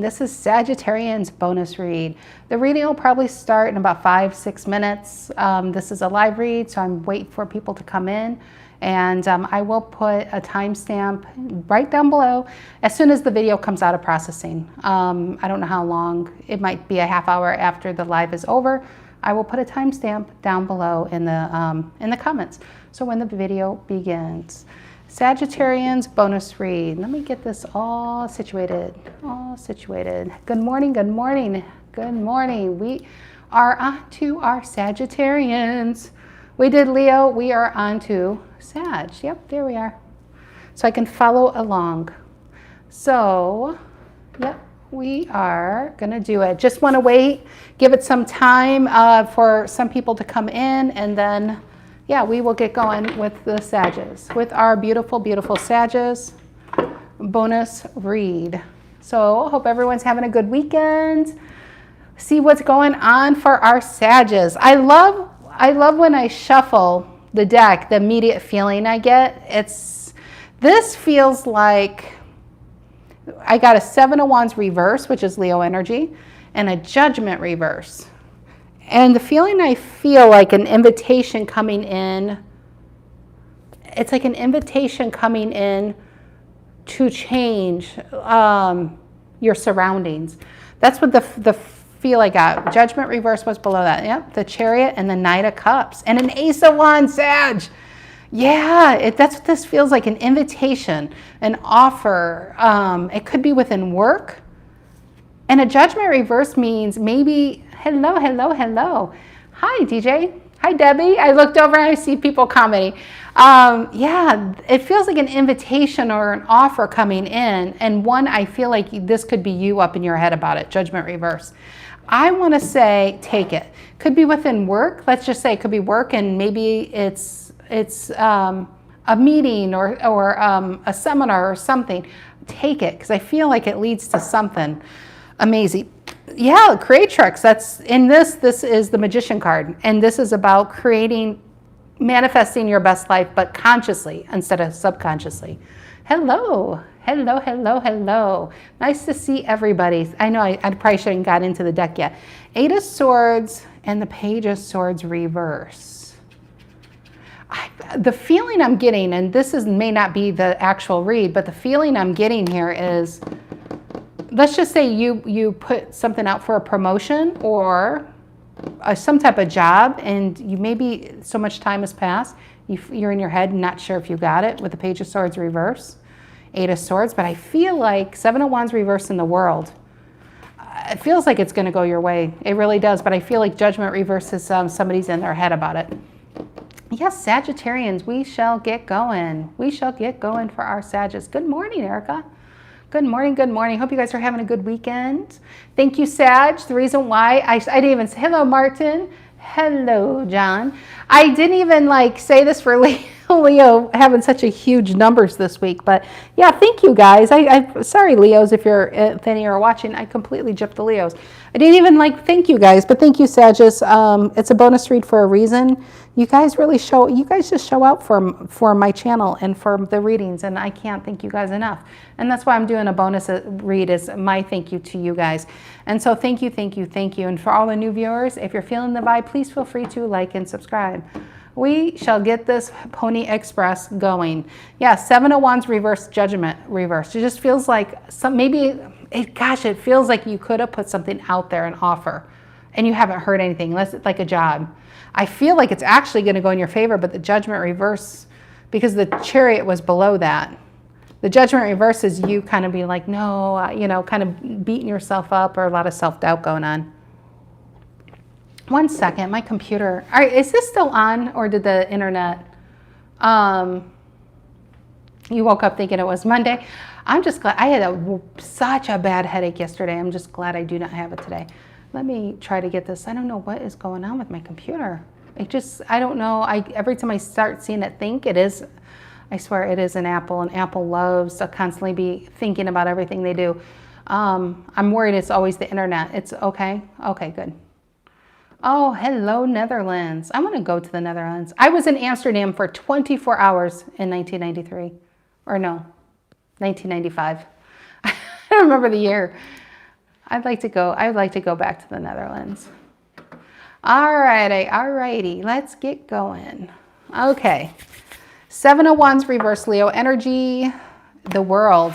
This is Sagittarian's bonus read. The reading will probably start in about 5-6 minutes. This is a live read, so I'm waiting for people to come in. And I will put a timestamp right down below as soon as the video comes out of processing. I don't know how long. It might be a half hour after the live is over. I will put a timestamp down below in the comments. So when the video begins. Sagittarian's bonus read. Let me get this all situated. Good morning, good morning, good morning. We are on to our Sagittarians. We did Leo, we are on to Sag. Yep, there we are. So I can follow along. So, yep, we are gonna do it. Just wanna wait, give it some time for some people to come in, and then yeah, we will get going with the Sages, with our beautiful, beautiful Sages bonus read. So hope everyone's having a good weekend. See what's going on for our Sages. I love when I shuffle the deck, the immediate feeling I get. This feels like I got a Seven of Wands reverse, which is Leo energy, and a Judgment reverse. And the feeling I feel like an invitation coming in, it's like an invitation coming in to change your surroundings. That's what the feel I got. Judgment reverse was below that. Yep, the Chariot and the Knight of Cups. And an Ace of Wands, Sag. Yeah, that's what this feels like, an invitation, an offer. It could be within work. And a Judgment reverse means maybe, hello. Hi, DJ. Hi, Debbie. I looked over and I see people commenting. Yeah, it feels like an invitation or an offer coming in. And one, I feel like this could be you up in your head about it, Judgment reverse. I want to say take it. Could be within work. Let's just say it could be work, and maybe it's a meeting or a seminar or something. Take it, because I feel like it leads to something amazing. Yeah, creatrix. That's in this is the Magician card, and this is about manifesting your best life, but consciously instead of subconsciously. Hello. Nice to see everybody. I know I probably shouldn't got into the deck yet. Eight of Swords and the Page of Swords reverse. The feeling I'm getting, and this may not be the actual read, but the feeling I'm getting here is, let's just say you put something out for a promotion or some type of job, and you maybe so much time has passed, you're in your head not sure if you got it with the Page of Swords reverse, Eight of Swords, but I feel like Seven of Wands reverse in the world. It feels like it's going to go your way. It really does, but I feel like Judgment reverse is somebody's in their head about it. Yes, Sagittarians, we shall get going. We shall get going for our Sages. Good morning, Erica. Good morning, good morning. Hope you guys are having a good weekend. Thank you, Sag. The reason why I didn't even say, hello, Martin. Hello, John. I didn't even say this for Leo having such a huge numbers this week, but yeah, thank you guys. Sorry, Leos, if any are watching, I completely gypped the Leos. I didn't even thank you guys, but thank you, Sages. It's a bonus read for a reason. You guys just show out for my channel and for the readings, and I can't thank you guys enough. And that's why I'm doing a bonus read, is my thank you to you guys. And so thank you. And for all the new viewers, if you're feeling the vibe, please feel free to like and subscribe. We shall get this Pony Express going. Yeah, Seven of Wands reverse, Judgment reverse. It just feels like it feels like you could have put something out there, an offer, and you haven't heard anything, unless it's like a job. I feel like it's actually going to go in your favor, but the Judgment reverse, because the Chariot was below that. The Judgment reverse is you kind of being like, no, kind of beating yourself up, or a lot of self-doubt going on. One second, my computer. All right, is this still on, or did the internet? You woke up thinking it was Monday. I'm just glad. I had such a bad headache yesterday. I'm just glad I do not have it today. Let me try to get this. I don't know what is going on with my computer. I don't know. Every time I start seeing it think, it is, I swear it is an Apple, and Apple loves to constantly be thinking about everything they do. I'm worried it's always the internet. It's okay. Okay, good. Oh, hello, Netherlands. I want to go to the Netherlands. I was in Amsterdam for 24 hours in 1993. Or no, 1995. I don't remember the year. I'd like to go back to the Netherlands. Alrighty, let's get going. Okay, 7 of Wands, reverse Leo energy, the World.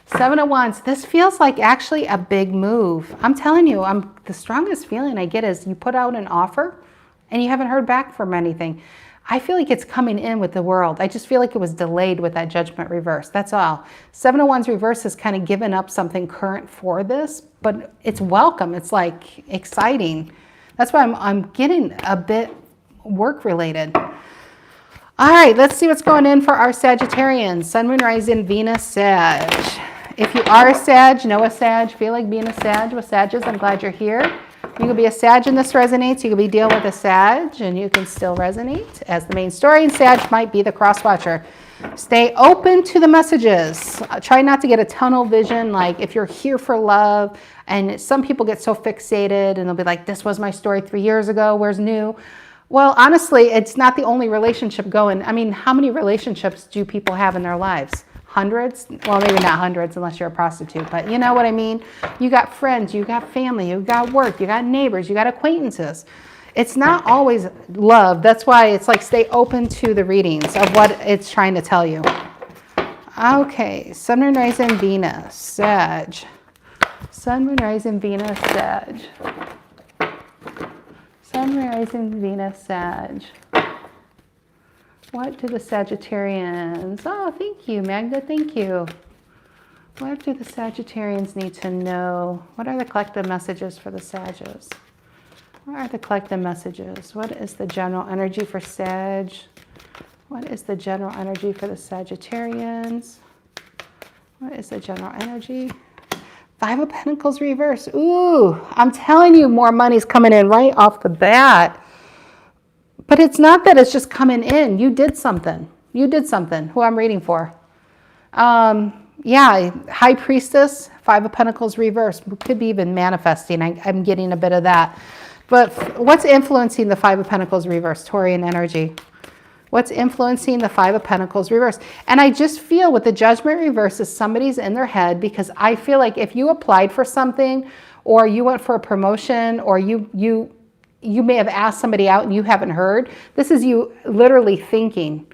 7 of Wands, this feels like actually a big move. I'm telling you, the strongest feeling I get is you put out an offer and you haven't heard back from anything. I feel like it's coming in with the World. I just feel like it was delayed with that Judgment reverse. That's all. 7 of Wands reverse has kind of given up something current for this, but it's welcome. It's like exciting. That's why I'm getting a bit work related. All right, let's see what's going in for our Sagittarians. Sun, Moon, Rising, Venus, Sag. If you are a Sag, know a Sag, feel like being a Sag with Sages, I'm glad you're here. You can be a Sag and this resonates. You can be dealing with a Sag and you can still resonate as the main story. And Sag might be the cross watcher. Stay open to the messages. Try not to get a tunnel vision. Like if you're here for love, and some people get so fixated and they'll be like, this was my story 3 years ago. Where's new? Well, honestly, it's not the only relationship going. I mean, how many relationships do people have in their lives? Hundreds? Well, maybe not hundreds unless you're a prostitute, but you know what I mean? You got friends, you got family, you got work, you got neighbors, you got acquaintances. It's not always love. That's why it's like stay open to the readings of what it's trying to tell you. Okay, Sun, Moon, Rising, Venus, Sag. Sun, Moon, Rising, Venus, Sag. Sun, Moon, Rising, Venus, Sag. What do the Sagittarians? Oh, thank you, Magda, thank you. What do the Sagittarians need to know? What are the collective messages for the Sages? What are the collective messages? What is the general energy for Sag? What is the general energy for the Sagittarians? What is the general energy? 5 of Pentacles reverse. Ooh, I'm telling you, more money's coming in right off the bat. But it's not that it's just coming in. You did something. You did something. Who I'm reading for. Yeah, High Priestess, 5 of Pentacles reverse. Could be even manifesting. I'm getting a bit of that. But what's influencing the 5 of Pentacles reverse? Taurian energy. What's influencing the 5 of Pentacles reverse? And I just feel with the Judgment reverse is somebody's in their head, because I feel like if you applied for something or you went for a promotion or you may have asked somebody out and you haven't heard, this is you literally thinking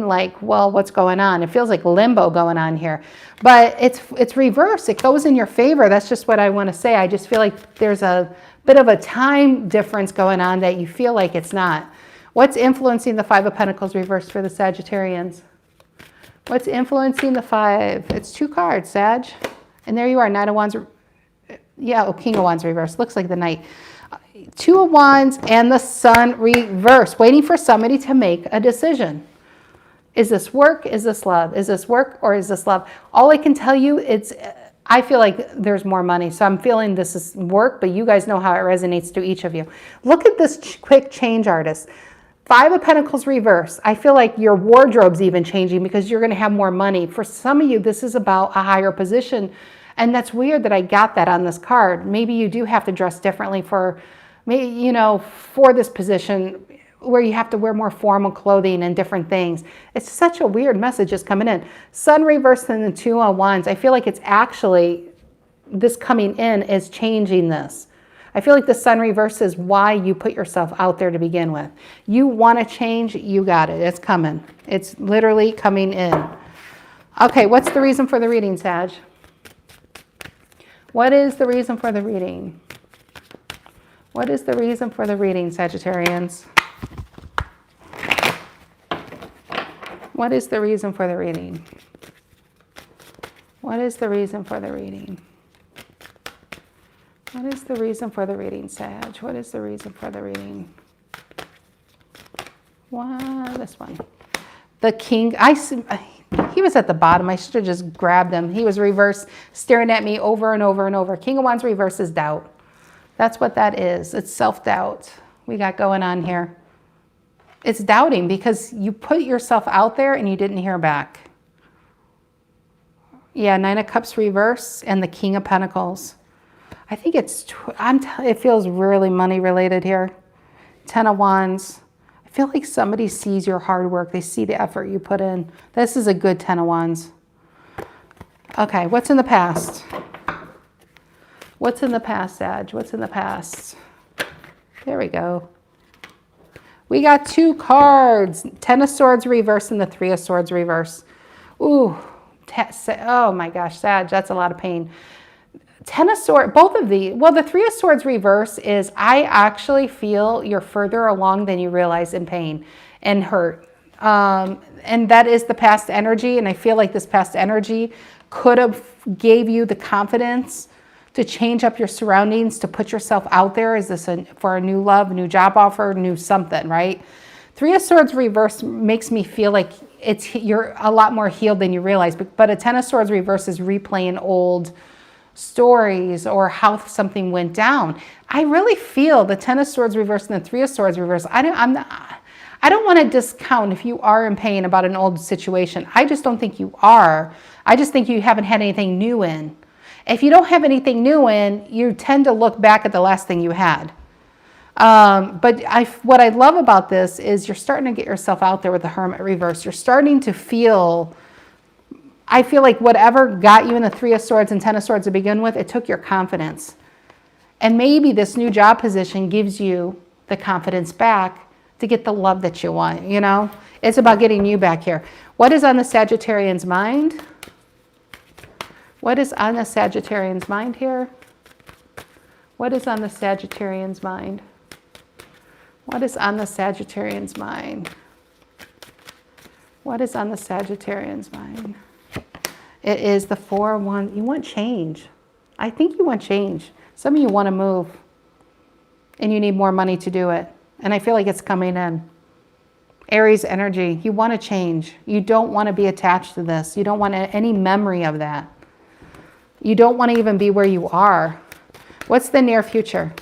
like, well, what's going on? It feels like limbo going on here. But it's reverse. It goes in your favor. That's just what I want to say. I just feel like there's a bit of a time difference going on that you feel like it's not. What's influencing the 5 of Pentacles reverse for the Sagittarians? What's influencing the 5? It's 2 cards, Sag. And there you are, 9 of Wands. Yeah, oh, King of Wands reverse. Looks like the Knight. 2 of Wands and the Sun reverse. Waiting for somebody to make a decision. Is this work? Is this love? Is this work or is this love? All I can tell you, I feel like there's more money. So I'm feeling this is work, but you guys know how it resonates to each of you. Look at this quick change, artist. 5 of Pentacles reverse. I feel like your wardrobe's even changing because you're going to have more money. For some of you, this is about a higher position. And that's weird that I got that on this card. Maybe you do have to dress differently for, you know, for this position where you have to wear more formal clothing and different things. It's such a weird message just coming in. Sun reverse and the 2 of Wands. I feel like it's actually, this coming in is changing this. I feel like the Sun reverse is why you put yourself out there to begin with. You want to change, you got it. It's coming. It's literally coming in. Okay, what's the reason for the reading, Sag? What is the reason for the reading? What is the reason for the reading, Sagittarians? What is the reason for the reading? What is the reason for the reading? What is the reason for the reading, Sag? What is the reason for the reading? Wow, this one. The King, he was at the bottom. I should have just grabbed him. He was reversed, staring at me over and over and over. King of Wands reverse is doubt. That's what that is. It's self-doubt we got going on here. It's doubting because you put yourself out there and you didn't hear back. Yeah, 9 of Cups reverse and the King of Pentacles. I think it feels really money related here. 10 of Wands. I feel like somebody sees your hard work. They see the effort you put in. This is a good 10 of Wands. Okay, what's in the past? What's in the past, Sag? What's in the past? There we go. We got 2 cards. 10 of Swords reverse and the 3 of Swords reverse. Ooh. Oh my gosh, Sag, that's a lot of pain. 10 of Swords, both of the, well, the 3 of Swords reverse is I actually feel you're further along than you realize in pain and hurt. And that is the past energy. And I feel like this past energy could have gave you the confidence to change up your surroundings, to put yourself out there. Is this for a new love, new job offer, new something, right? 3 of Swords reverse makes me feel like you're a lot more healed than you realize. But a 10 of Swords reverse is replaying old stories or how something went down. I really feel the 10 of Swords reverse and the 3 of Swords reverse. I don't want to discount if you are in pain about an old situation. I just don't think you are. I just think you haven't had anything new in. If you don't have anything new in, you tend to look back at the last thing you had. But what I love about this is you're starting to get yourself out there with the Hermit reverse. You're starting to feel, I feel like whatever got you in the 3 of Swords and 10 of Swords to begin with, it took your confidence. And maybe this new job position gives you the confidence back to get the love that you want, you know? It's about getting you back here. What is on the Sagittarian's mind? What is on the Sagittarian's mind here? What is on the Sagittarian's mind? What is on the Sagittarian's mind? What is on the Sagittarian's mind? It is the 4 of Wands. You want change. I think you want change. Some of you want to move and you need more money to do it. And I feel like it's coming in. Aries energy. You want to change. You don't want to be attached to this. You don't want any memory of that. You don't want to even be where you are. What's the near future?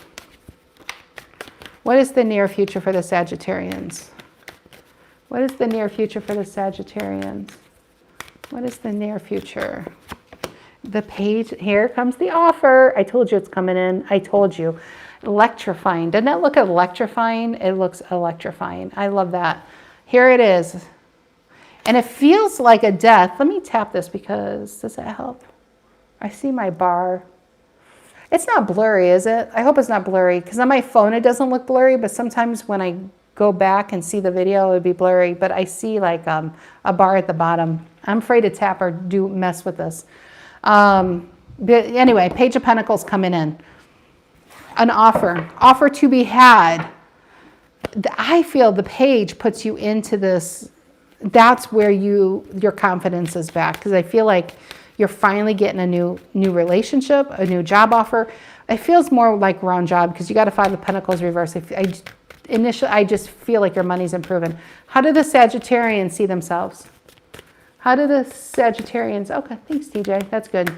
What is the near future for the Sagittarians? What is the near future for the Sagittarians? What is the near future? The page, here comes the offer. I told you it's coming in. I told you. Electrifying. Doesn't that look electrifying? It looks electrifying. I love that. Here it is. And it feels like a death. Let me tap this because, does that help? I see my bar. It's not blurry, is it? I hope it's not blurry because on my phone it doesn't look blurry, but sometimes when I go back and see the video, it would be blurry. But I see like a bar at the bottom. I'm afraid to tap or mess with this. But anyway, Page of Pentacles coming in. An offer to be had. I feel the page puts you into this. That's where your confidence is back because I feel like you're finally getting a new relationship, a new job offer. It feels more like we're on job because you got a 5 of Pentacles reverse. Initially, I just feel like your money's improving. How do the Sagittarians see themselves? How do the Sagittarians, okay, thanks TJ, that's good.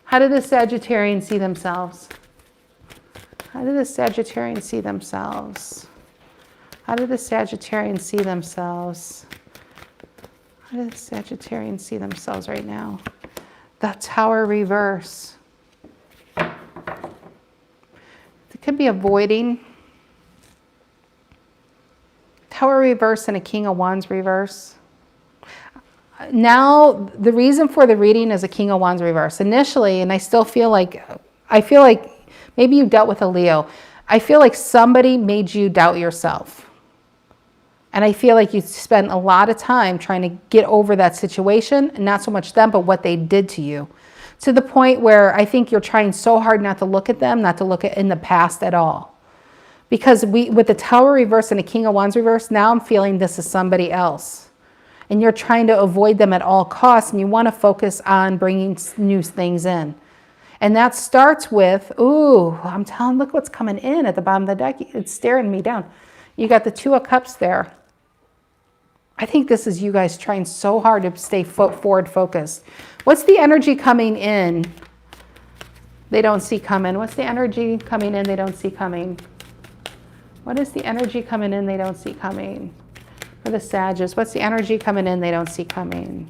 How do the Sagittarians see themselves? How do the Sagittarians see themselves? How do the Sagittarians see themselves? How do the Sagittarians see themselves right now? The Tower reverse. It could be avoiding. Tower reverse and a King of Wands reverse. Now, the reason for the reading is a King of Wands reverse. Initially, and I feel like maybe you dealt with a Leo. I feel like somebody made you doubt yourself. And I feel like you spent a lot of time trying to get over that situation, and not so much them, but what they did to you. To the point where I think you're trying so hard not to look at them, not to look at in the past at all. Because with the Tower reverse and a King of Wands reverse, now I'm feeling this is somebody else. And you're trying to avoid them at all costs, and you want to focus on bringing new things in. And that starts with, ooh, I'm telling, look what's coming in at the bottom of the deck. It's staring me down. You got the 2 of Cups there. I think this is you guys trying so hard to stay forward focused. What's the energy coming in they don't see coming? What's the energy coming in they don't see coming? What is the energy coming in they don't see coming? For the Sagittarius, what's the energy coming in they don't see coming?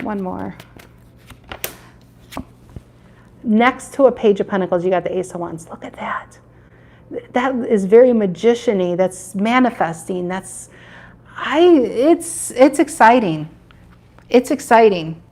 One more. Next to a Page of Pentacles, you got the Ace of Wands. Look at that. That is very magician-y. That's manifesting. It's exciting. It's exciting.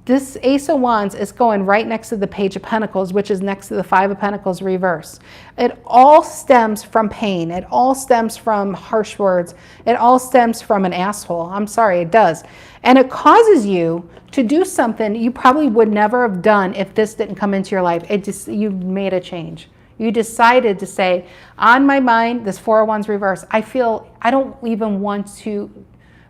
This Ace of Wands is going right next to the Page of Pentacles, which is next to the Five of Pentacles reverse. It all stems from pain. It all stems from harsh words. It all stems from an asshole. I'm sorry, it does. And it causes you to do something you probably would never have done if this didn't come into your life. You made a change. You decided to say, on my mind, this Four of Wands reverse, I feel I don't even want to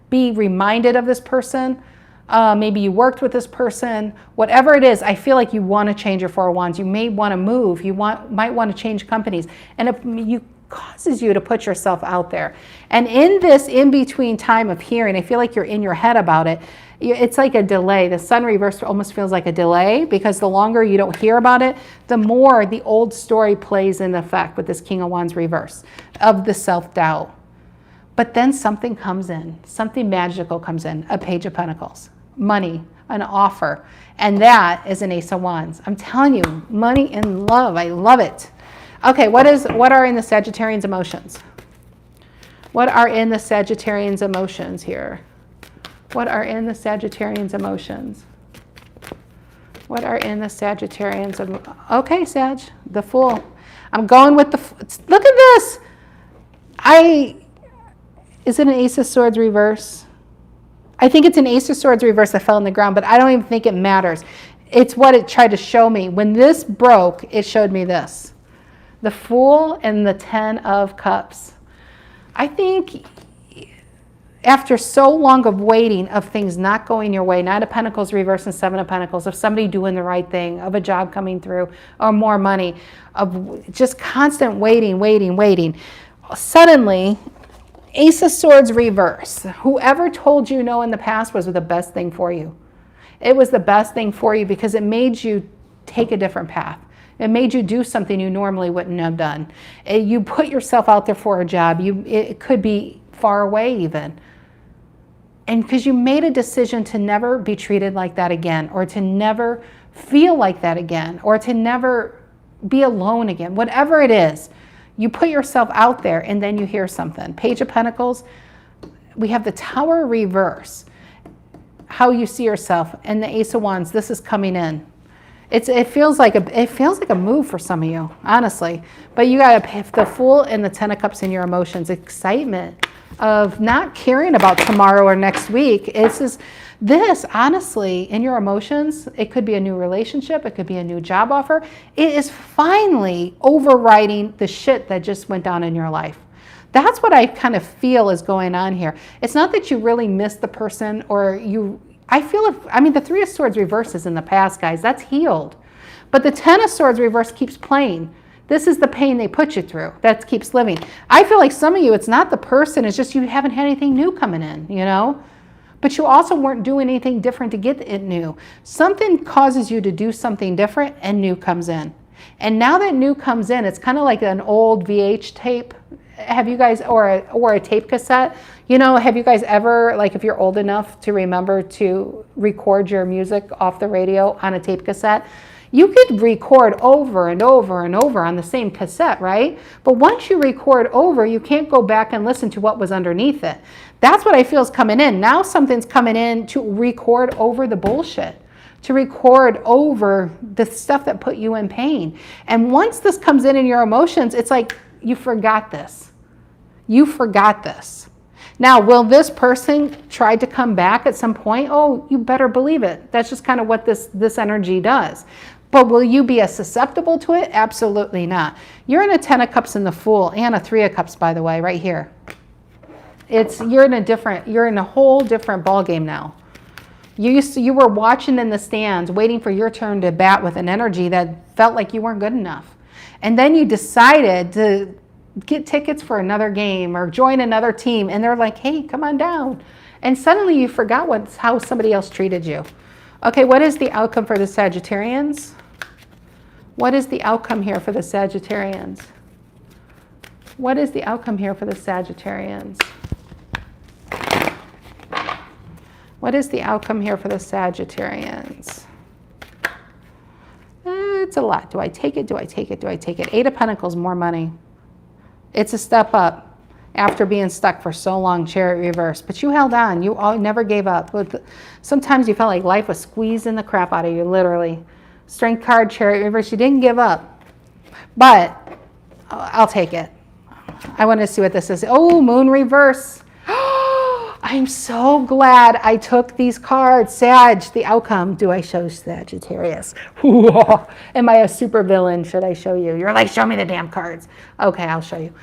be reminded of this person. Maybe you worked with this person, whatever it is, I feel like you want to change your Four of Wands. You may want to move. You might want to change companies. And it causes you to put yourself out there. And in this in-between time of hearing, I feel like you're in your head about it. It's like a delay. The Sun reverse almost feels like a delay, because the longer you don't hear about it, the more the old story plays in effect with this King of Wands reverse of the self-doubt. But then something comes in, something magical comes in, a Page of Pentacles, money, an offer, and that is an Ace of Wands. I'm telling you, money and love, I love it. Okay, what are in the Sagittarians' emotions? What are in the Sagittarians' emotions here? What are in the Sagittarians' emotions? What are in the Sagittarians' okay, Sag, the Fool. I'm going with look at this. Is it an Ace of Swords reverse? I think it's an Ace of Swords reverse that fell on the ground, but I don't even think it matters. It's what it tried to show me. When this broke, it showed me this. The Fool and the Ten of Cups. I think after so long of waiting, of things not going your way, Nine of Pentacles reverse and Seven of Pentacles, of somebody doing the right thing, of a job coming through, or more money, of just constant waiting. Suddenly, Ace of Swords reverse. Whoever told you no in the past was the best thing for you. It was the best thing for you because it made you take a different path. It made you do something you normally wouldn't have done. You put yourself out there for a job. It could be far away even. And because you made a decision to never be treated like that again, or to never feel like that again, or to never be alone again, whatever it is. You put yourself out there and then you hear something. Page of Pentacles, we have the Tower reverse, how you see yourself, and the Ace of Wands, this is coming in. It feels like a move for some of you, honestly. But you got the Fool and the Ten of Cups in your emotions, excitement of not caring about tomorrow or next week. This, honestly, in your emotions, it could be a new relationship. It could be a new job offer. It is finally overriding the shit that just went down in your life. That's what I kind of feel is going on here. It's not that you really miss the person or the Three of Swords reverse is in the past, guys. That's healed. But the Ten of Swords reverse keeps playing. This is the pain they put you through. That keeps living. I feel like some of you, it's not the person. It's just you haven't had anything new coming in, you know? But you also weren't doing anything different to get it new. Something causes you to do something different and new comes in. And now that new comes in, it's kind of like an old VH tape. Have you guys, or a tape cassette? You know, have you guys ever, like if you're old enough to remember to record your music off the radio on a tape cassette, you could record over and over and over on the same cassette, right? But once you record over, you can't go back and listen to what was underneath it. That's what I feel is coming in. Now something's coming in to record over the bullshit, to record over the stuff that put you in pain. And once this comes in your emotions, it's like you forgot this. You forgot this. Now, will this person try to come back at some point? Oh, you better believe it. That's just kind of what this energy does. But will you be as susceptible to it? Absolutely not. You're in a Ten of Cups and the Fool, and a Three of Cups, by the way, right here. You're in a whole different ballgame now. You were watching in the stands, waiting for your turn to bat with an energy that felt like you weren't good enough. And then you decided to get tickets for another game or join another team, and they're like, hey, come on down. And suddenly you forgot how somebody else treated you. Okay, what is the outcome for the Sagittarians? What is the outcome here for the Sagittarians? What is the outcome here for the Sagittarians? What is the outcome here for the Sagittarians? It's a lot. Do I take it? Do I take it? Do I take it? Eight of Pentacles, more money. It's a step up. after being stuck for so long, Chariot reverse. But you held on. You never gave up. Sometimes you felt like life was squeezing the crap out of you, literally. Strength card, Chariot reverse. You didn't give up. But I'll take it. I want to see what this is. Oh, Moon reverse. I'm so glad I took these cards. Sag, the outcome. Do I show Sagittarius? Am I a super villain? Should I show you? You're like, show me the damn cards. Okay, I'll show you.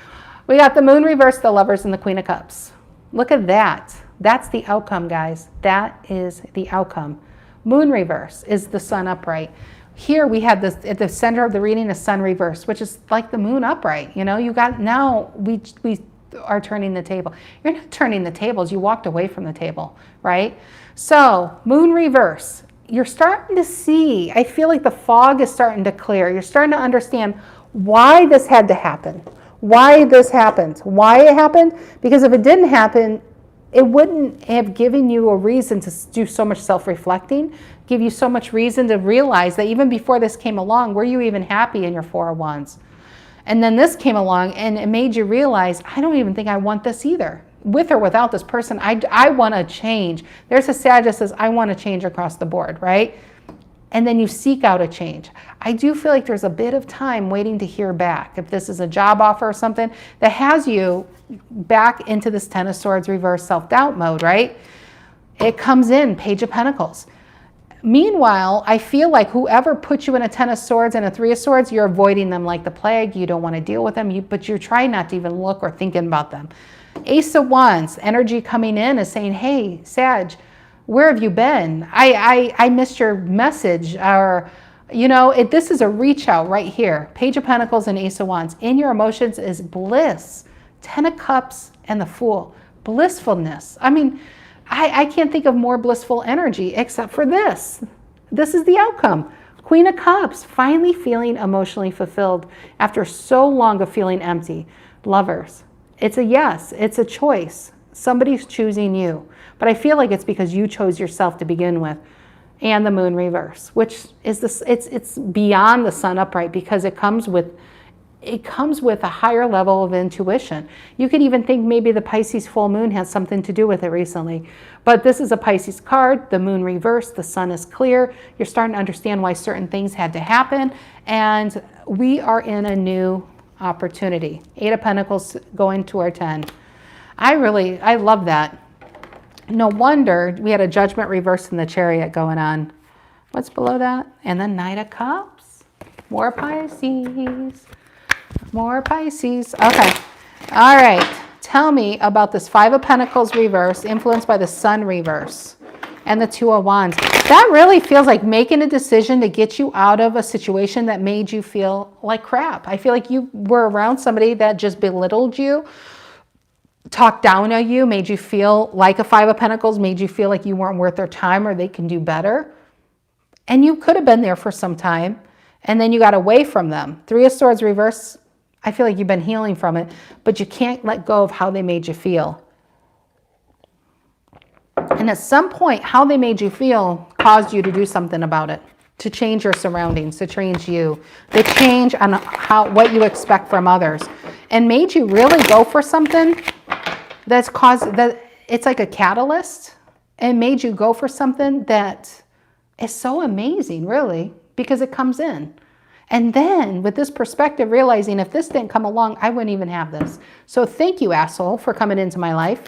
We got the Moon reverse, the Lovers, and the Queen of Cups. Look at that. That's the outcome, guys. That is the outcome. Moon reverse is the Sun upright. Here we have this at the center of the reading, a Sun reverse, which is like the Moon upright. You know, you got, now we are turning the table. You're not turning the tables. You walked away from the table, right? So Moon reverse, you're starting to see, I feel like the fog is starting to clear. You're starting to understand why this had to happen, why this happened, why it happened. Because if it didn't happen, it wouldn't have given you a reason to do so much self-reflecting, give you so much reason to realize that even before this came along, were you even happy in your Four of Wands? And then this came along and it made you realize, I don't even think I want this either. With or without this person, I want to change. There's a Sag that says, I want to change across the board, right? And then you seek out a change. I do feel like there's a bit of time waiting to hear back. If this is a job offer or something that has you back into this Ten of Swords reverse self-doubt mode, right? It comes in, Page of Pentacles. Meanwhile, I feel like whoever put you in a Ten of Swords and a Three of Swords, you're avoiding them like the plague. You don't want to deal with them, but you're trying not to even look or thinking about them. Ace of Wands, energy coming in is saying, hey, Sag, where have you been? I missed your message. Or, you know, this is a reach out right here. Page of Pentacles and Ace of Wands. In your emotions is bliss. Ten of Cups and the Fool. Blissfulness. I mean, I can't think of more blissful energy except for this. This is the outcome. Queen of Cups, finally feeling emotionally fulfilled after so long of feeling empty. Lovers, it's a yes, it's a choice. Somebody's choosing you. But I feel like it's because you chose yourself to begin with. And the Moon reverse, which is this, it's beyond the Sun upright because it comes with a higher level of intuition. You could even think maybe the Pisces full moon has something to do with it recently. But this is a Pisces card, the Moon reverse, the Sun is clear. You're starting to understand why certain things had to happen. And we are in a new opportunity. Eight of Pentacles going to our 10. I love that. No wonder we had a Judgment reverse in the Chariot going on. What's below that? And then Knight of Cups. More Pisces. More Pisces. Okay. All right. Tell me about this Five of Pentacles reverse, influenced by the Sun reverse, and the Two of Wands. That really feels like making a decision to get you out of a situation that made you feel like crap. I feel like you were around somebody that just belittled you, talked down on you, made you feel like a Five of Pentacles, made you feel like you weren't worth their time or they can do better. And you could have been there for some time, and then you got away from them. Three of Swords reverse, I feel like you've been healing from it, but you can't let go of how they made you feel. And at some point, how they made you feel caused you to do something about it, to change your surroundings, to change you, to change on what you expect from others, and made you really go for something that's caused, that it's like a catalyst, and made you go for something that is so amazing, really, because it comes in. And then with this perspective, realizing if this didn't come along, I wouldn't even have this. So thank you, asshole, for coming into my life.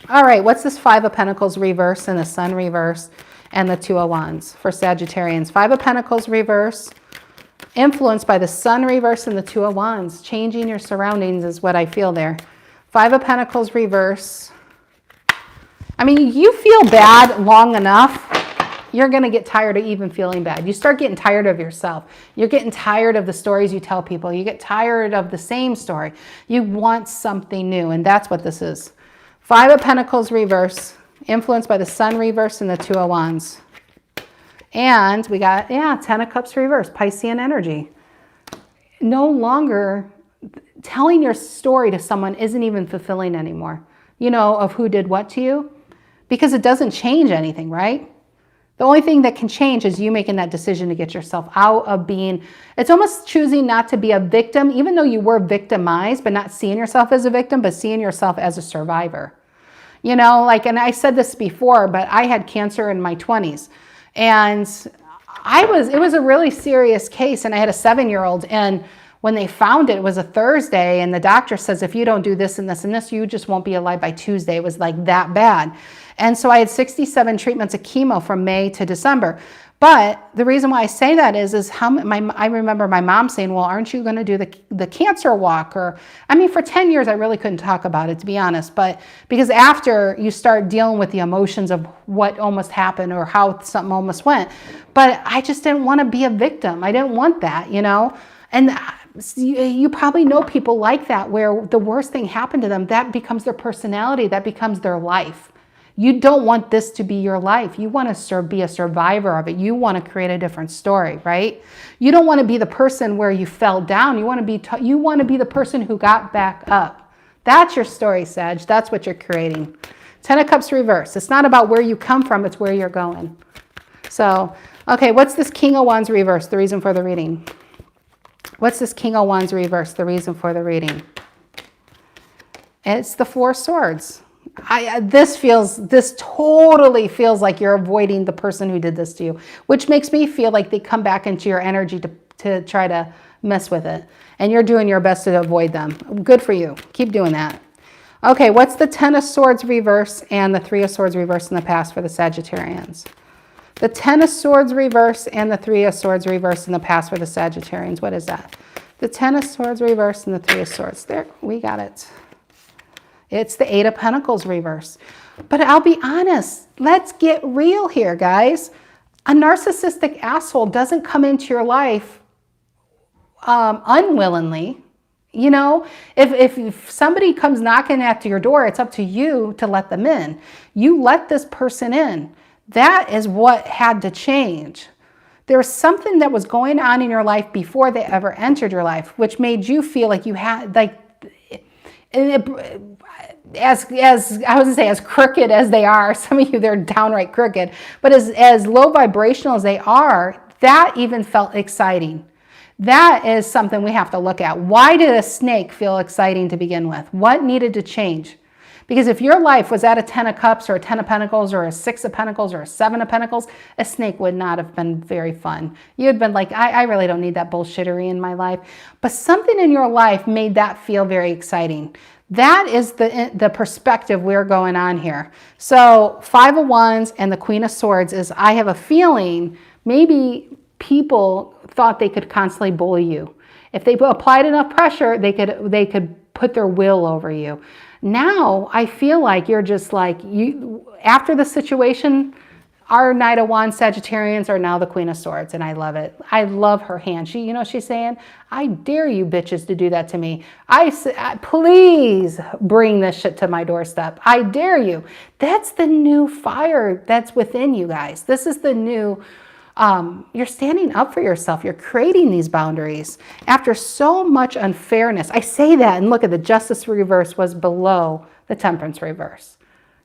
All right, what's this Five of Pentacles reverse and the Sun reverse and the Two of Wands for Sagittarians? Five of Pentacles reverse, influenced by the Sun reverse and the Two of Wands. Changing your surroundings is what I feel there. Five of Pentacles reverse. I mean, you feel bad long enough, you're going to get tired of even feeling bad. You start getting tired of yourself. You're getting tired of the stories you tell people. You get tired of the same story. You want something new, and that's what this is. Five of Pentacles reverse, influenced by the Sun reverse and the Two of Wands. And we got, Ten of Cups reverse, Piscean energy. No longer telling your story to someone isn't even fulfilling anymore, you know, of who did what to you, because it doesn't change anything, right? The only thing that can change is you making that decision to get yourself out of being, it's almost choosing not to be a victim, even though you were victimized, but not seeing yourself as a victim, but seeing yourself as a survivor. You know, like, and I said this before, but I had cancer in my 20s, and it was a really serious case, and I had a 7-year-old, and when they found it, it was a Thursday, and the doctor says, if you don't do this and this and this, you just won't be alive by Tuesday. It was like that bad. And so I had 67 treatments of chemo from May to December. But the reason why I say that is I remember my mom saying, well, aren't you going to do the cancer walk? Or, I mean, for 10 years, I really couldn't talk about it, to be honest. But because after you start dealing with the emotions of what almost happened or how something almost went, but I just didn't want to be a victim. I didn't want that, you know? And you probably know people like that, where the worst thing happened to them, that becomes their personality, that becomes their life. You don't want this to be your life. You want to be a survivor of it. You want to create a different story, right? You don't want to be the person where you fell down. You want to be the person who got back up. That's your story, Sag. That's what you're creating. 10 of Cups reverse. It's not about where you come from. It's where you're going. So, okay, what's this King of Wands reverse? The reason for the reading. What's this King of Wands reverse? The reason for the reading. It's the Four Swords. This totally feels like you're avoiding the person who did this to you, which makes me feel like they come back into your energy to try to mess with it. And you're doing your best to avoid them. Good for you. Keep doing that. Okay, what's the 10 of Swords reverse and the 3 of Swords reverse in the past for the Sagittarians? The 10 of Swords reverse and the 3 of Swords reverse in the past for the Sagittarians. What is that? The 10 of Swords reverse and the 3 of Swords. There, we got it. It's the 8 of Pentacles reverse. But I'll be honest, let's get real here, guys. A narcissistic asshole doesn't come into your life unwillingly. You know, if somebody comes knocking at your door, it's up to you to let them in. You let this person in. That is what had to change. There was something that was going on in your life before they ever entered your life, which made you feel like you had, like, as I was gonna say, as crooked as they are, some of you, they're downright crooked, but as low vibrational as they are, that even felt exciting. That is something we have to look at. Why did a snake feel exciting to begin with? What needed to change? Because if your life was at a 10 of Cups or a 10 of Pentacles or a 6 of Pentacles or a 7 of Pentacles, a snake would not have been very fun. You'd been like, I really don't need that bullshittery in my life. But something in your life made that feel very exciting. That is the perspective we're going on here. So 5 of Wands and the Queen of Swords is, I have a feeling maybe people thought they could constantly bully you. If they applied enough pressure, they could put their will over you. Now, I feel like you're just like, after the situation, our Knight of Wands Sagittarians are now the Queen of Swords, and I love it. I love her hand. You know, she's saying, I dare you bitches to do that to me. Please bring this shit to my doorstep. I dare you. That's the new fire that's within you guys. This is the new, you're standing up for yourself. You're creating these boundaries after so much unfairness. I say that, and look at the Justice reverse was below the Temperance reverse.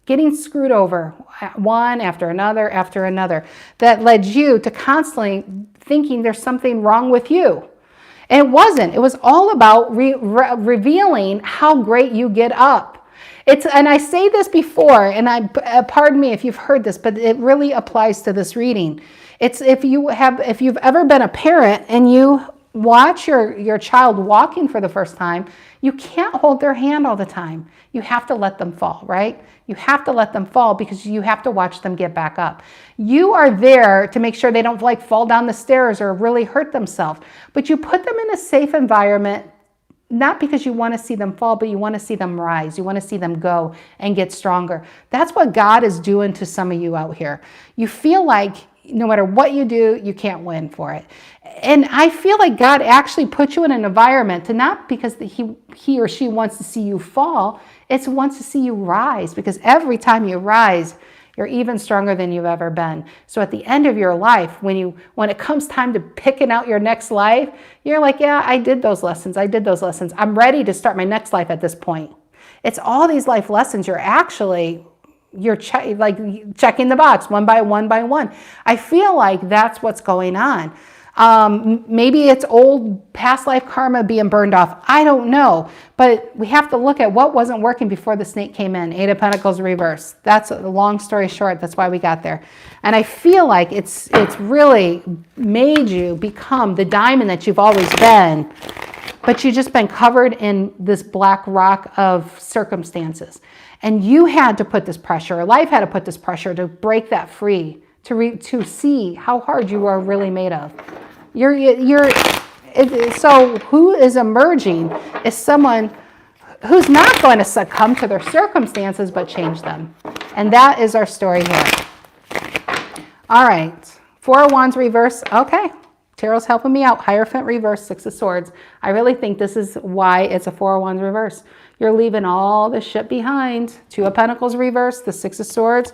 Getting screwed over one after another, that led you to constantly thinking there's something wrong with you. And it wasn't. It was all about revealing how great you get up. And I say this before, and pardon me if you've heard this, but it really applies to this reading. It's if you've ever been a parent and you watch your child walking for the first time, you can't hold their hand all the time. You have to let them fall, right? You have to let them fall because you have to watch them get back up. You are there to make sure they don't like fall down the stairs or really hurt themselves, but you put them in a safe environment, not because you want to see them fall, but you want to see them rise. You want to see them go and get stronger. That's what God is doing to some of you out here. You feel like no matter what you do, you can't win for it. And I feel like God actually put you in an environment to not because he or she wants to see you fall, it's wants to see you rise, because every time you rise, you're even stronger than you've ever been. So at the end of your life, when it comes time to picking out your next life, you're like, yeah, I did those lessons. I'm ready to start my next life at this point. It's all these life lessons you're actually you're checking the box one by one. I feel like that's what's going on. Maybe it's old past life karma being burned off. I don't know. But we have to look at what wasn't working before the snake came in. 8 of Pentacles reverse. That's a long story short. That's why we got there. And I feel like it's really made you become the diamond that you've always been. But you've just been covered in this black rock of circumstances. And you had to put this pressure, or life had to put this pressure to break that free, to see how hard you are really made of. So who is emerging is someone who's not going to succumb to their circumstances, but change them. And that is our story here. All right. 4 of Wands reverse. Okay. Tarot's helping me out. Hierophant reverse, 6 of Swords. I really think this is why it's a 4 of Wands reverse. You're leaving all the shit behind. 2 of Pentacles reverse, the 6 of Swords,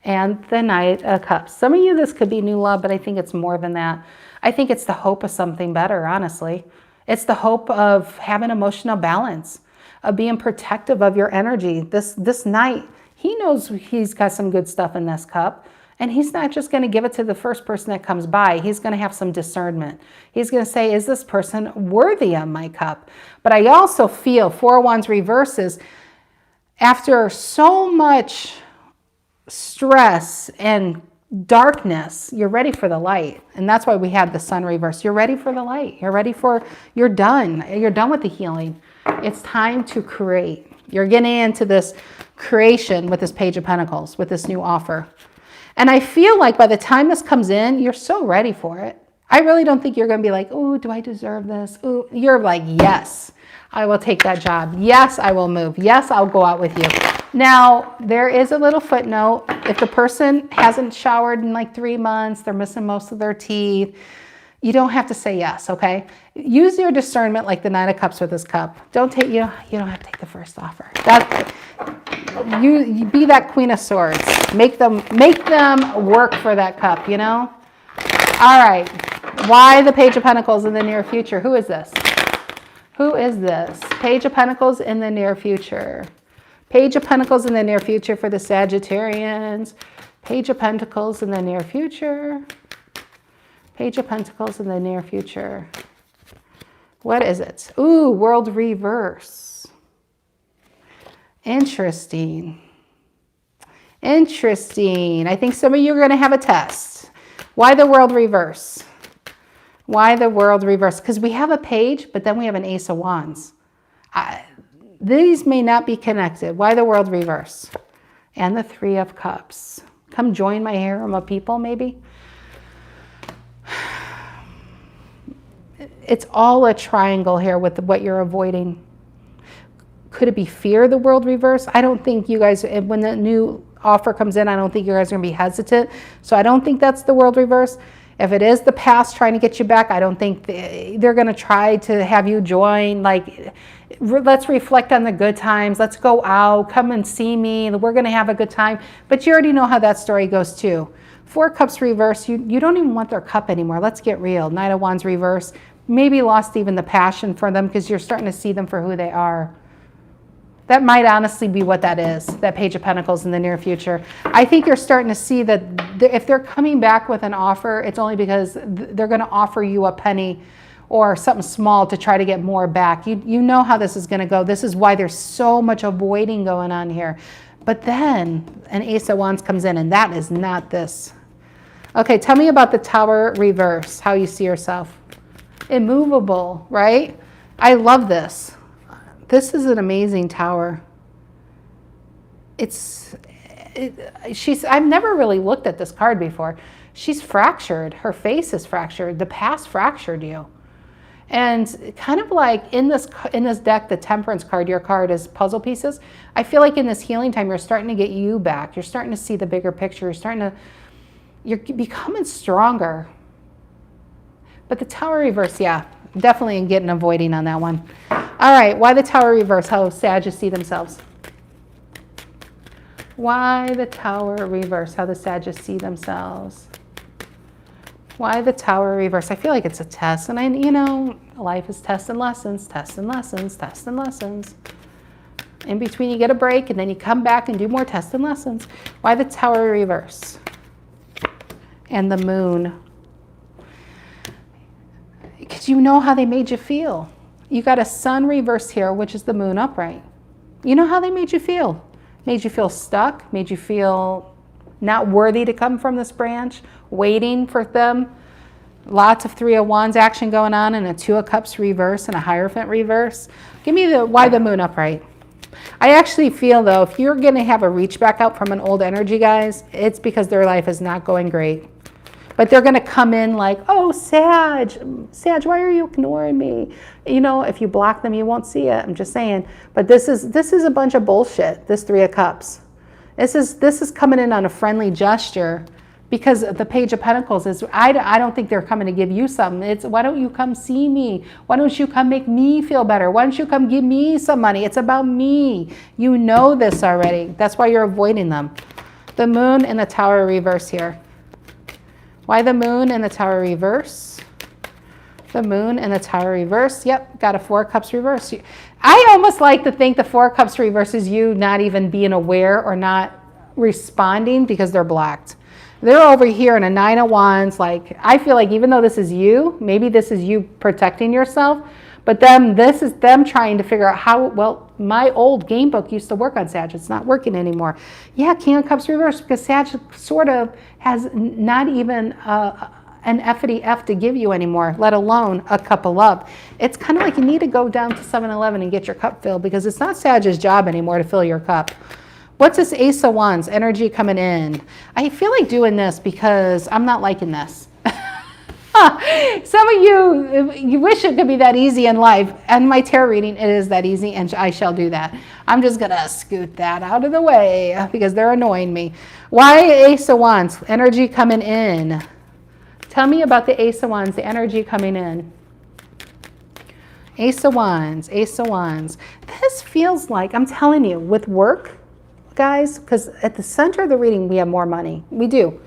and the Knight of Cups. Some of you, this could be new love, but I think it's more than that. I think it's the hope of something better, honestly. It's the hope of having emotional balance, of being protective of your energy. This Knight, he knows he's got some good stuff in this cup. And he's not just going to give it to the first person that comes by. He's going to have some discernment. He's going to say, is this person worthy of my cup? But I also feel 4 of Wands reverses, after so much stress and darkness, you're ready for the light. And that's why we had the Sun reverse. You're ready for the light. You're done. You're done with the healing. It's time to create. You're getting into this creation with this Page of Pentacles, with this new offer. And I feel like by the time this comes in, you're so ready for it. I really don't think you're going to be like, oh, do I deserve this? Ooh. You're like, yes, I will take that job. Yes, I will move. Yes, I'll go out with you. Now, there is a little footnote. If the person hasn't showered in like 3 months, they're missing most of their teeth, you don't have to say yes, okay? Use your discernment like the 9 of Cups with this cup. You don't have to take the first offer. You be that Queen of Swords. Make them work for that cup, you know? All right. Why the Page of Pentacles in the near future? Who is this? Who is this? Page of Pentacles in the near future. Page of Pentacles in the near future for the Sagittarians. Page of Pentacles in the near future. Page of Pentacles in the near future. What is it? Ooh, World reverse. Interesting. Interesting. I think some of you are going to have a test. Why the World reverse? Why the World reverse? Because we have a Page, but then we have an Ace of Wands. These may not be connected. Why the World reverse? And the 3 of Cups. Come join my harem of people, maybe. It's all a triangle here with what you're avoiding. Could it be fear, the World reverse? I don't think you guys, when the new offer comes in, I don't think you guys are going to be hesitant. So I don't think that's the World reverse. If it is the past trying to get you back, I don't think they're going to try to have you join. Like, let's reflect on the good times. Let's go out. Come and see me. We're going to have a good time. But you already know how that story goes too. 4 Cups reverse. You don't even want their cup anymore. Let's get real. 9 of Wands reverse. Maybe lost even the passion for them because you're starting to see them for who they are. That might honestly be what that is, that Page of Pentacles in the near future. I think you're starting to see that if they're coming back with an offer, it's only because they're going to offer you a penny or something small to try to get more back. You know how this is going to go. This is why there's so much avoiding going on here. But then an Ace of Wands comes in, and that is not this. Okay, tell me about the Tower reverse, how you see yourself. Immovable, right? I love this. This is an amazing Tower. I've never really looked at this card before. She's fractured. Her face is fractured. The past fractured you. And kind of like in this deck, the Temperance card, your card is puzzle pieces. I feel like in this healing time, you're starting to get you back. You're starting to see the bigger picture. You're becoming stronger. But the Tower reverse, yeah, definitely getting avoiding on that one. All right, why the Tower reverse? How Sagittarius see themselves. Why the Tower reverse? How the Sagittarius see themselves. Why the Tower reverse? I feel like it's a test, and life is tests and lessons, tests and lessons, tests and lessons. In between, you get a break, and then you come back and do more tests and lessons. Why the Tower reverse? And the Moon. Because you know how they made you feel. You got a Sun reverse here, which is the Moon upright. You know how they made you feel. Made you feel stuck, made you feel not worthy to come from this branch, waiting for them. Lots of Three of Wands action going on, and a Two of Cups reverse and a Hierophant reverse. Give me why the Moon upright. I actually feel, though, if you're going to have a reach back out from an old energy, guys, it's because their life is not going great. But they're going to come in like, oh, Sag, why are you ignoring me? You know, if you block them, you won't see it. I'm just saying. But this is a bunch of bullshit, this Three of Cups. This is coming in on a friendly gesture, because the Page of Pentacles is, I don't think they're coming to give you something. It's, why don't you come see me? Why don't you come make me feel better? Why don't you come give me some money? It's about me. You know this already. That's why you're avoiding them. The Moon and the Tower reverse here. Why the Moon and the Tower reverse? The Moon and the Tower reverse. Yep, got a Four of Cups reverse. I almost like to think the Four of Cups reverse is you not even being aware or not responding because they're blocked. They're over here in a Nine of Wands. Like, I feel like even though this is you, maybe this is you protecting yourself, but this is them trying to figure out how, well, my old game book used to work on Sag. It's not working anymore. Yeah, King of Cups reversed, because Sag sort of has not even an effity F to give you anymore, let alone a cup of love. It's kind of like you need to go down to 7-Eleven and get your cup filled, because it's not Sag's job anymore to fill your cup. What's this Ace of Wands? Energy coming in. I feel like doing this because I'm not liking this. Some of you wish it could be that easy in life. And my tarot reading, it is that easy, and I shall do that. I'm just going to scoot that out of the way because they're annoying me. Why Ace of Wands? Energy coming in. Tell me about the Ace of Wands, the energy coming in. Ace of Wands, Ace of Wands. This feels like, I'm telling you, with work, guys, because at the center of the reading, we have more money. We do.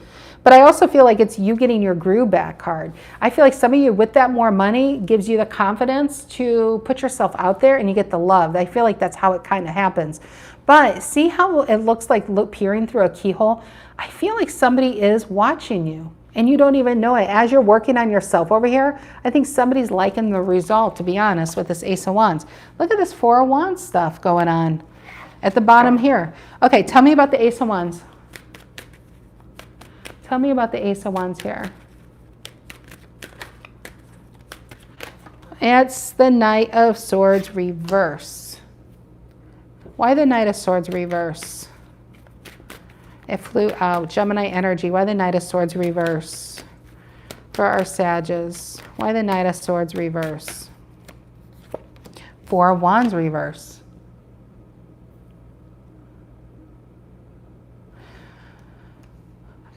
But I also feel like it's you getting your groove back card. I feel like some of you with that more money gives you the confidence to put yourself out there and you get the love. I feel like that's how it kind of happens. But see how it looks like peering through a keyhole? I feel like somebody is watching you and you don't even know it. As you're working on yourself over here, I think somebody's liking the result, to be honest, with this Ace of Wands. Look at this Four of Wands stuff going on at the bottom here. Okay, tell me about the Ace of Wands. Tell me about the Ace of Wands here. It's the Knight of Swords reverse. Why the Knight of Swords reverse? It flew out. Gemini energy. Why the Knight of Swords reverse? For our Sages. Why the Knight of Swords reverse? Four of Wands reverse.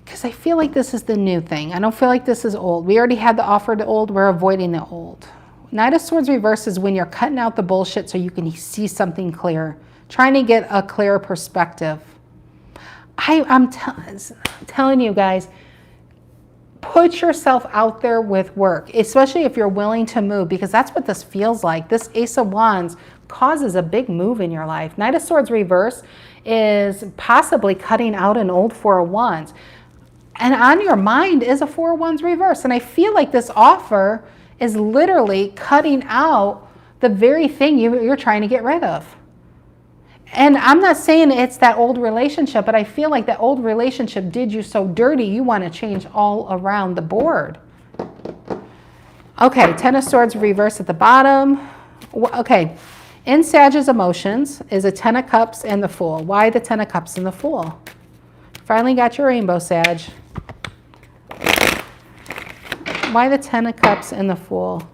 Because I feel like this is the new thing. I don't feel like this is old. We already had the offer to old. We're avoiding the old. Knight of Swords reverse is when you're cutting out the bullshit so you can see something clear. Trying to get a clear perspective. I'm telling you guys, put yourself out there with work, especially if you're willing to move, because that's what this feels like. This Ace of Wands causes a big move in your life. Knight of Swords reverse is possibly cutting out an old Four of Wands. And on your mind is a Four of Wands reverse. And I feel like this offer is literally cutting out the very thing you're trying to get rid of. And I'm not saying it's that old relationship, but I feel like that old relationship did you so dirty, you want to change all around the board. Okay, Ten of Swords reverse at the bottom. Okay, in Sag's emotions is a Ten of Cups and the Fool. Why the Ten of Cups and the Fool? Finally got your rainbow, Sag. Why the Ten of Cups and the Fool?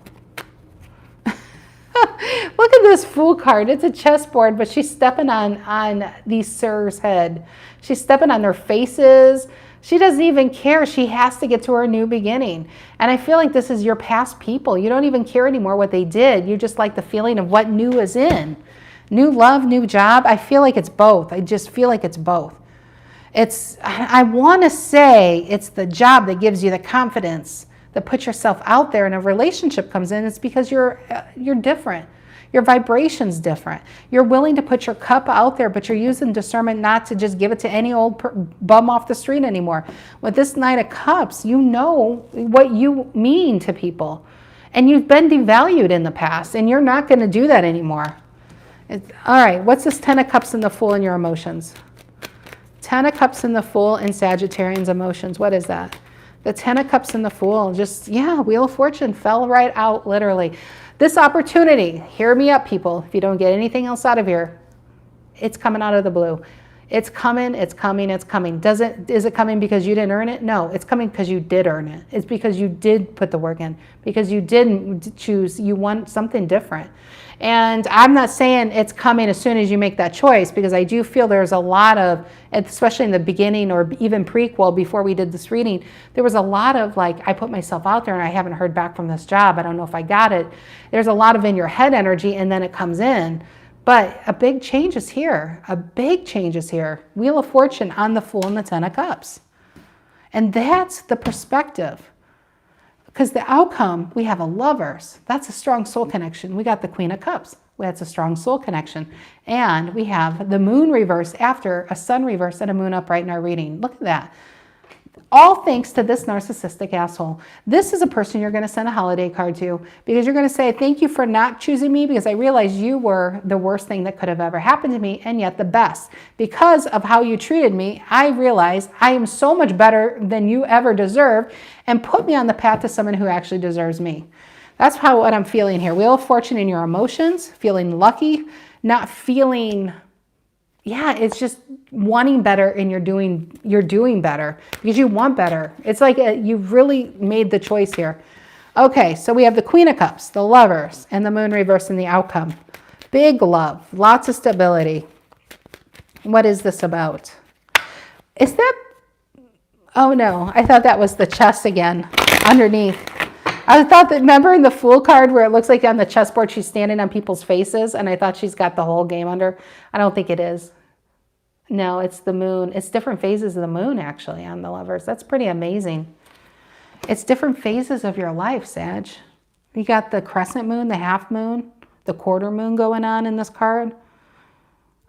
Look at this Fool card. It's a chessboard, but she's stepping on these Sir's head. She's stepping on their faces. She doesn't even care. She has to get to her new beginning. And I feel like this is your past people. You don't even care anymore what they did. You just like the feeling of what new is in. New love, new job. I feel like it's both. I just feel like it's both. I want to say it's the job that gives you the confidence that puts yourself out there and a relationship comes in. It's because you're different. Your vibration's different. You're willing to put your cup out there, but you're using discernment not to just give it to any old bum off the street anymore. With this Knight of Cups, you know what you mean to people. And you've been devalued in the past, and you're not going to do that anymore. All right, what's this 10 of Cups and the Fool in your emotions? 10 of Cups and the Fool in Sagittarian's emotions. What is that? The 10 of Cups and the Fool, just, yeah, Wheel of Fortune fell right out, literally. This opportunity, hear me up, people. If you don't get anything else out of here, it's coming out of the blue. It's coming, it's coming, it's coming. Is it coming because you didn't earn it? No, it's coming because you did earn it. It's because you did put the work in, because you didn't choose, you want something different. And I'm not saying it's coming as soon as you make that choice, because I do feel there's a lot of, especially in the beginning or even prequel before we did this reading, there was a lot of like, I put myself out there and I haven't heard back from this job. I don't know if I got it. There's a lot of in your head energy, and then it comes in. But a big change is here. A big change is here. Wheel of Fortune on the Fool and the 10 of Cups. And that's the perspective. Because the outcome, we have a Lovers. That's a strong soul connection. We got the Queen of Cups. That's a strong soul connection. And we have the Moon reverse after a Sun reverse and a Moon upright in our reading. Look at that. All thanks to this narcissistic asshole. This is a person you're going to send a holiday card to, because you're going to say, thank you for not choosing me, because I realized you were the worst thing that could have ever happened to me, and yet the best. Because of how you treated me, I realized I am so much better than you ever deserved, and put me on the path to someone who actually deserves me. That's what I'm feeling here. Wheel of Fortune in your emotions, feeling lucky, not feeling... yeah, it's just wanting better, and you're doing better because you want better. It's like you've really made the choice here. Okay, so we have the Queen of Cups, the Lovers, and the Moon reverse in the outcome. Big love, lots of stability. What is this about? Is that, oh no, I thought that was the chess again underneath. I thought that, remember in the Fool card where it looks like on the chessboard she's standing on people's faces, and I thought she's got the whole game under. I don't think it is. No, it's the Moon. It's different phases of the Moon, actually, on the Lovers. That's pretty amazing. It's different phases of your life, Sag. You got the crescent moon, the half moon, the quarter moon going on in this card.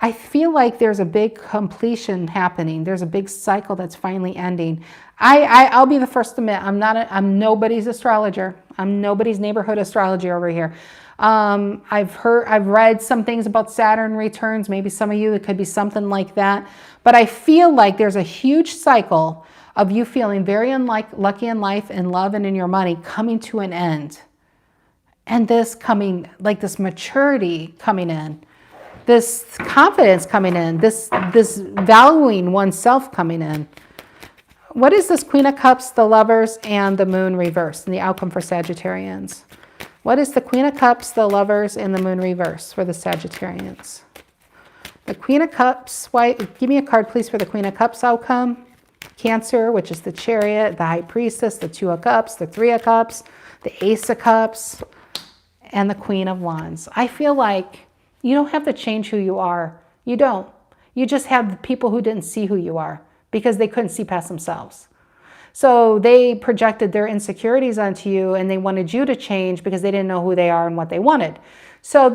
I feel like there's a big completion happening. There's a big cycle that's finally ending. I'll be the first to admit, I'm nobody's astrologer. I'm nobody's neighborhood astrologer over here. I've read some things about Saturn returns. Maybe some of you, it could be something like that. But I feel like there's a huge cycle of you feeling very lucky in life, in love, and in your money coming to an end. And this coming, like this maturity coming in, this confidence coming in, this valuing oneself coming in. What is this Queen of Cups, the Lovers, and the Moon reverse and the outcome for Sagittarians? What is the Queen of Cups, the Lovers, and the Moon reverse for the Sagittarians? The Queen of Cups, give me a card, please, for the Queen of Cups outcome. Cancer, which is the Chariot, the High Priestess, the Two of Cups, the Three of Cups, the Ace of Cups, and the Queen of Wands. I feel like you don't have to change who you are. You don't. You just have the people who didn't see who you are because they couldn't see past themselves. So they projected their insecurities onto you, and they wanted you to change because they didn't know who they are and what they wanted. So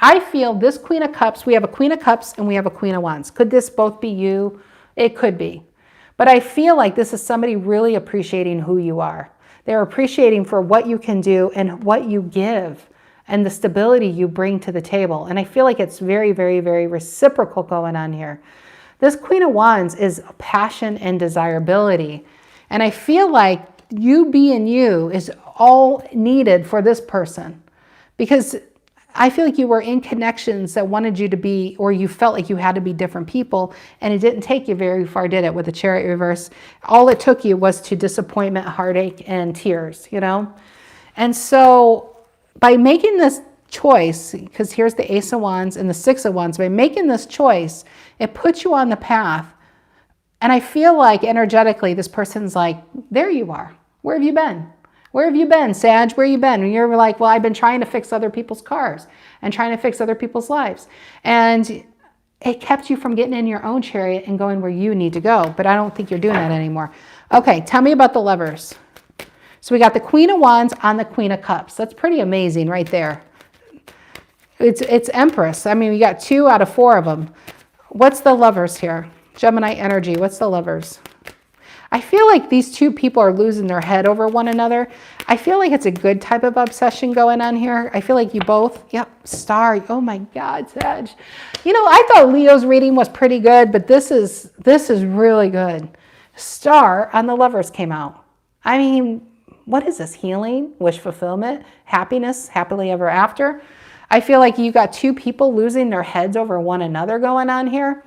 I feel this Queen of Cups, we have a Queen of Cups and we have a Queen of Wands. Could this both be you? It could be. But I feel like this is somebody really appreciating who you are. They're appreciating for what you can do and what you give and the stability you bring to the table. And I feel like it's very, very, very reciprocal going on here. This Queen of Wands is passion and desirability. And I feel like you being you is all needed for this person, because I feel like you were in connections that wanted you to be, or you felt like you had to be different people, and it didn't take you very far, did it, with the Chariot reverse? All it took you was to disappointment, heartache, and tears, you know? And so by making this choice, because here's the Ace of Wands and the Six of Wands, by making this choice, it puts you on the path. And I feel like energetically, this person's like, there you are. Where have you been? Where have you been, Sag? Where have you been? And you're like, well, I've been trying to fix other people's cars and trying to fix other people's lives. And it kept you from getting in your own chariot and going where you need to go. But I don't think you're doing that anymore. Okay, tell me about the Lovers. So we got the Queen of Wands on the Queen of Cups. That's pretty amazing right there. It's Empress. I mean, we got 2 out of 4 of them. What's the Lovers here? Gemini energy. What's the Lovers? I feel like these 2 people are losing their head over one another. I feel like it's a good type of obsession going on here. I feel like you both, yep, Star. Oh my God, Sag. You know, I thought Leo's reading was pretty good, but this is really good. Star on the Lovers came out. I mean, what is this? Healing, wish fulfillment, happiness, happily ever after. I feel like you got 2 people losing their heads over one another going on here.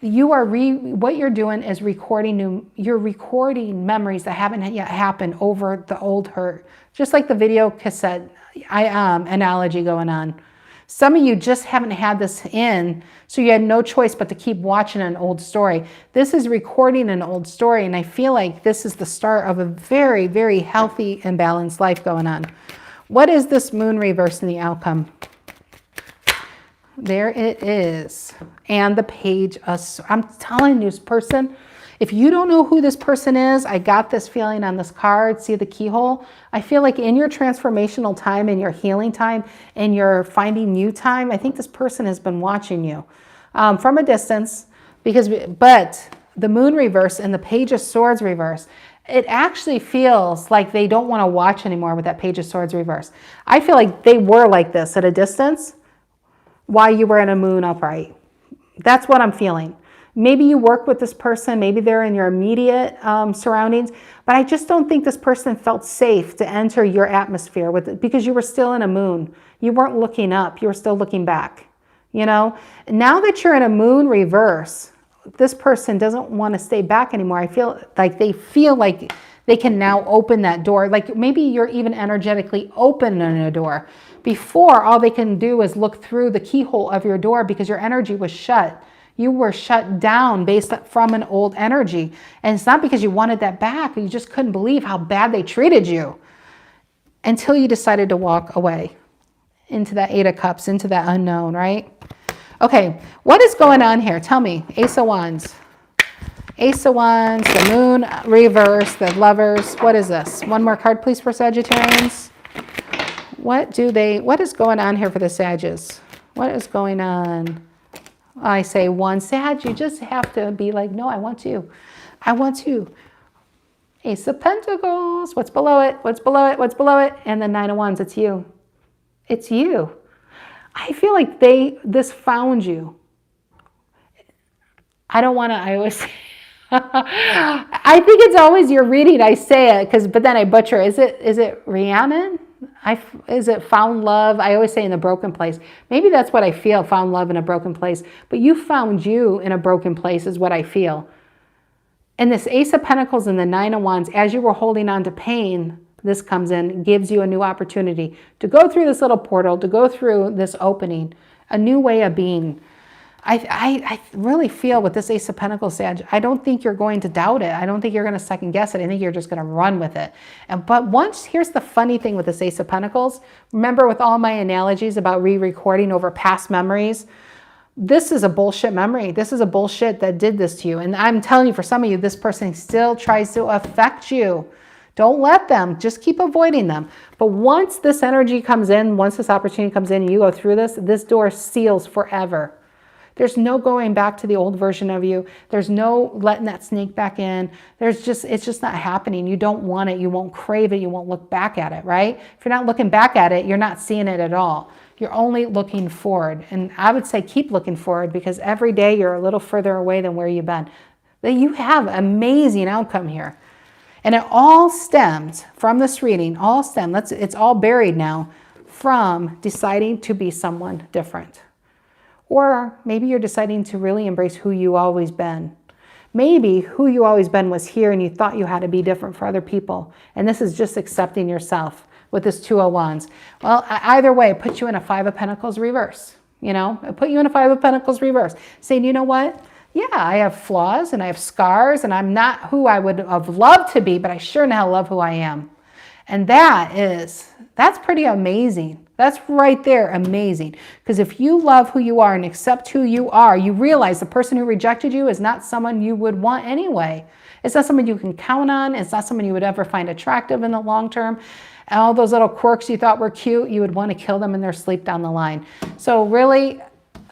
You are what you're doing is you're recording memories that haven't yet happened over the old hurt. Just like the video cassette analogy going on. Some of you just haven't had this in, so you had no choice but to keep watching an old story. This is recording an old story, and I feel like this is the start of a very, very healthy and balanced life going on. What is this moon reverse in the outcome? There it is. And the page of, I'm telling you, this person, if you don't know who this person is, I got this feeling on this card. See the keyhole? I feel like in your transformational time, in your healing time, in your finding you time, I think this person has been watching you from a distance. But the moon reverse and the page of swords reverse, it actually feels like they don't want to watch anymore with that page of swords reverse. I feel like they were like this at a distance while you were in a moon upright. That's what I'm feeling. Maybe you work with this person, maybe they're in your immediate surroundings, but I just don't think this person felt safe to enter your atmosphere with it because you were still in a moon. You weren't looking up, you were still looking back, you know? Now that you're in a moon reverse, this person doesn't want to stay back anymore. I feel like they can now open that door. Like maybe you're even energetically opening a door. Before, all they can do is look through the keyhole of your door because your energy was shut. You were shut down based from an old energy. And it's not because you wanted that back. You just couldn't believe how bad they treated you until you decided to walk away into that 8 of Cups, into that unknown, right? Okay, what is going on here? Tell me. Ace of Wands. Ace of Wands, the moon reverse, the Lovers. What is this? One more card, please, for Sagittarians. What is going on here for the Sages? What is going on? I say one Sag, you just have to be like, no, I want you. I want you. Ace of Pentacles. What's below it? What's below it? What's below it? And the 9 of Wands, it's you. It's you. I feel like this found you. I don't want to, I always say, I think it's always your reading. I say it, but then I butcher. Is it Rhiannon? Is it found love? I always say in the broken place. Maybe that's what I feel, found love in a broken place. But you found you in a broken place is what I feel. And this Ace of Pentacles and the 9 of Wands, as you were holding on to pain, this comes in, gives you a new opportunity to go through this little portal, to go through this opening, a new way of being. I really feel with this Ace of Pentacles, Sag, I don't think you're going to doubt it. I don't think you're going to second guess it. I think you're just going to run with it. Here's the funny thing with this Ace of Pentacles. Remember with all my analogies about re-recording over past memories, this is a bullshit memory. This is a bullshit that did this to you. And I'm telling you, for some of you, this person still tries to affect you. Don't let them. Just keep avoiding them. But once this energy comes in, once this opportunity comes in and you go through this door seals forever. There's no going back to the old version of you. There's no letting that sneak back in. It's just not happening. You don't want it. You won't crave it. You won't look back at it, right? If you're not looking back at it, you're not seeing it at all. You're only looking forward. And I would say keep looking forward because every day you're a little further away than where you've been. You have amazing outcome here. And it all stems from this reading, it's all buried now from deciding to be someone different. Or maybe you're deciding to really embrace who you always been. Maybe who you always been was here and you thought you had to be different for other people. And this is just accepting yourself with this 2 of Wands. Well, either way, it puts you in a 5 of Pentacles reverse. You know, it put you in a 5 of Pentacles reverse. Saying, you know what? Yeah, I have flaws and I have scars and I'm not who I would have loved to be, but I sure now love who I am. And that's pretty amazing. That's right there amazing. Because if you love who you are and accept who you are, you realize the person who rejected you is not someone you would want anyway. It's not someone you can count on. It's not someone you would ever find attractive in the long term. all those little quirks you thought were cute, you would want to kill them in their sleep down the line. So really,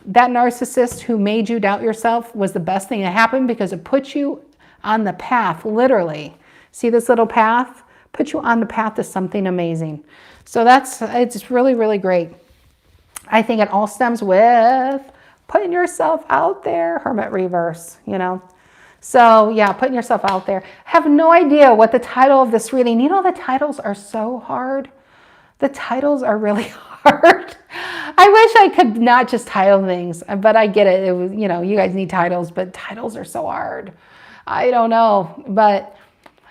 that narcissist who made you doubt yourself was the best thing that happened, because it put you on the path, literally. See this little path? Put you on the path to something amazing. So it's really, really great. I think it all stems with putting yourself out there, Hermit reverse, you know. So yeah, putting yourself out there. Have no idea what the title of this reading. You know, the titles are so hard. The titles are really hard. I wish I could not just title things, but I get it. It was, you know, you guys need titles, but titles are so hard. I don't know, but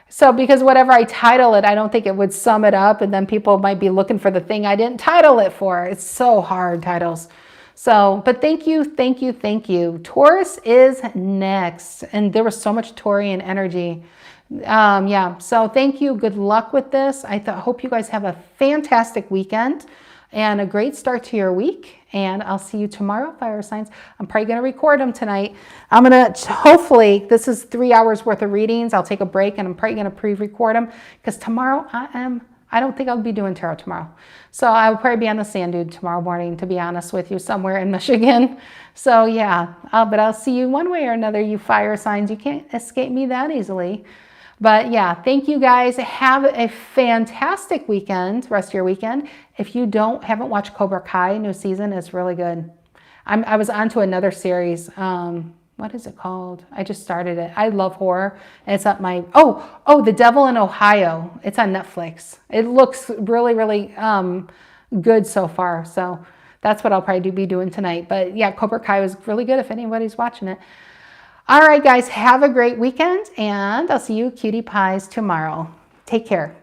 so because whatever I title it, I don't think it would sum it up, and then people might be looking for the thing I didn't title it for. It's so hard, titles. So, but thank you, thank you, thank you. Taurus is next, and there was so much Taurian energy. Yeah, so thank you. Good luck with this. I hope you guys have a fantastic weekend and a great start to your week. And I'll see you tomorrow, fire signs. I'm probably going to record them tonight. I'm going to, hopefully, this is 3 hours worth of readings. I'll take a break, and I'm probably going to pre-record them, because tomorrow I don't think I'll be doing tarot tomorrow. So I'll probably be on the sand dune tomorrow morning, to be honest with you, somewhere in Michigan. So yeah, but I'll see you one way or another, you fire signs. You can't escape me that easily. But yeah, thank you guys. Have a fantastic weekend, rest of your weekend. If you haven't watched Cobra Kai, new season is really good. I was on to another series. What is it called? I just started it. I love horror. And it's at my, The Devil in Ohio. It's on Netflix. It looks really, really good so far. So that's what I'll probably be doing tonight. But yeah, Cobra Kai was really good if anybody's watching it. All right, guys, have a great weekend, and I'll see you cutie pies tomorrow. Take care.